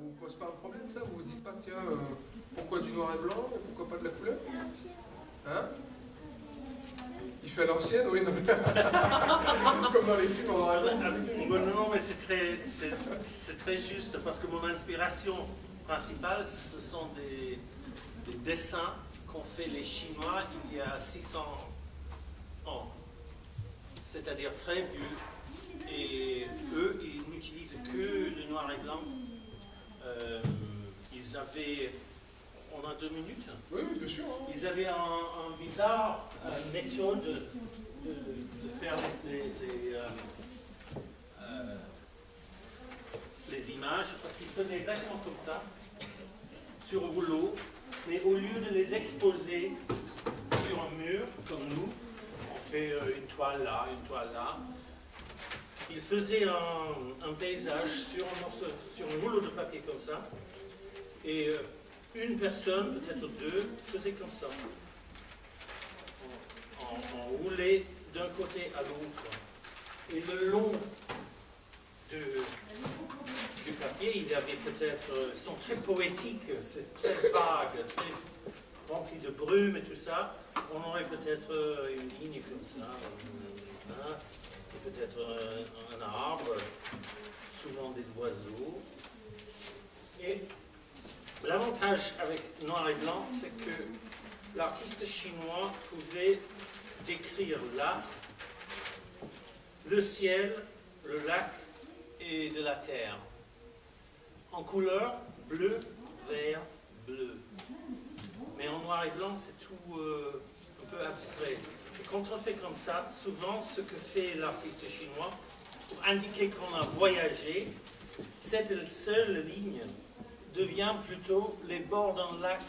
vous pose pas un problème, ça? Vous vous dites pas, tiens, pourquoi du noir et blanc et pourquoi pas de la couleur? Hein? Il fait à l'ancienne, oui. Comme dans les films en noir et blanc. Non, mais c'est très juste, parce que mon inspiration principale, ce sont des dessins qu'ont fait les Chinois il y a 600 ans. C'est-à-dire très vieux. Et eux, ils n'utilisent que le noir et blanc. Ils avaient... On a 2 minutes? Oui, bien sûr. Hein. Ils avaient un bizarre méthode de faire les images, parce qu'ils faisaient exactement comme ça, sur un rouleau, mais au lieu de les exposer sur un mur, comme nous, on fait une toile là, ils faisaient un paysage sur un rouleau de papier comme ça, et une personne, peut-être 2, faisait comme ça. On roulait d'un côté à l'autre. Et le long du papier, il y avait peut-être... Ils sont très poétiques, c'est très vague, très rempli de brume et tout ça. On aurait peut-être une ligne comme ça, et peut-être un arbre, souvent des oiseaux. Et l'avantage avec noir et blanc, c'est que l'artiste chinois pouvait décrire là le ciel, le lac et de la terre. En couleur, bleu, vert, bleu. Mais en noir et blanc, c'est tout un peu abstrait. Et quand on fait comme ça, souvent, ce que fait l'artiste chinois, pour indiquer qu'on a voyagé, cette seule ligne devient plutôt les bords d'un lac,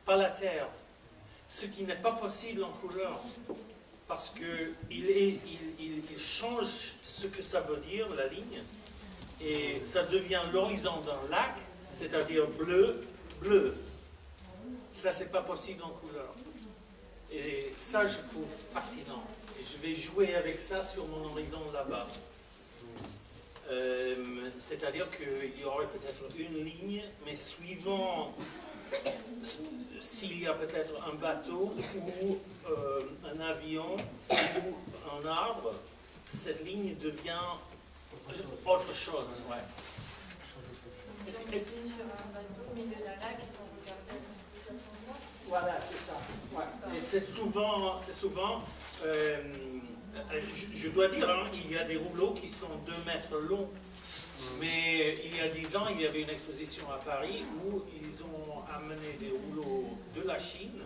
pas la terre. Ce qui n'est pas possible en couleur, parce qu'il change ce que ça veut dire, la ligne, et ça devient l'horizon d'un lac, c'est-à-dire bleu, bleu. Ça, c'est pas possible en couleur. Et ça, je trouve fascinant. Et je vais jouer avec ça sur mon horizon là-bas. C'est-à-dire qu'il y aurait peut-être une ligne, mais suivant s'il y a peut-être un bateau ou un avion ou un arbre, cette ligne devient autre chose. Ouais. Est-ce que sur un bateau au milieu d'un lac, on regardait plusieurs endroits? Voilà, c'est ça. Ouais. Et c'est souvent je dois dire, hein, il y a des rouleaux qui sont 2 mètres longs. Mais il y a 10 ans, il y avait une exposition à Paris où ils ont amené des rouleaux de la Chine.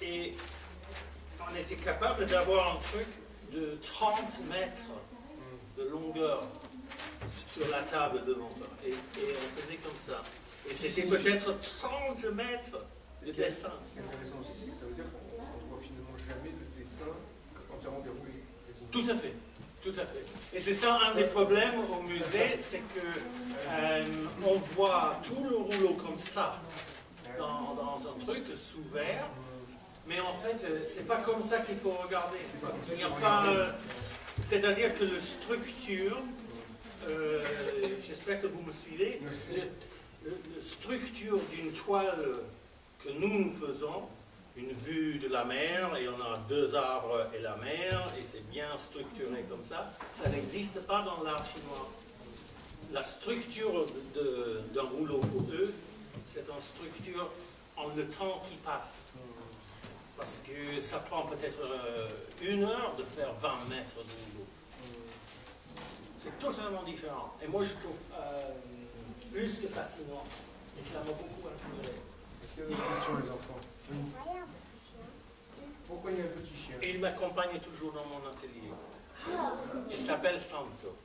Et on était capable d'avoir un truc de 30 mètres de longueur sur la table devant toi. Et on faisait comme ça. Et c'était peut-être 30 mètres de dessin. Ce qui est intéressant aussi, c'est que ça veut dire qu'on ne voit finalement jamais le dessin entièrement déroulé. Tout à fait. Tout à fait. Et c'est ça un des problèmes au musée, c'est que on voit tout le rouleau comme ça dans un truc sous verre, mais en fait c'est pas comme ça qu'il faut regarder, parce qu'il n'y a pas. C'est-à-dire que la structure, j'espère que vous me suivez, la structure d'une toile que nous faisons. Une vue de la mer, et on a 2 arbres et la mer, et c'est bien structuré comme ça. Ça n'existe pas dans l'art chinois. La structure d'un rouleau pour eux, c'est une structure en le temps qui passe. Parce que ça prend peut-être 1 heure de faire 20 mètres de rouleau. C'est totalement différent. Et moi, je trouve plus que fascinant. Et ça m'a beaucoup inspiré. Est-ce qu'il y a des questions, les enfants? Oui. Pourquoi il y a un petit chien? Et il m'accompagne toujours dans mon atelier. Il s'appelle Santo.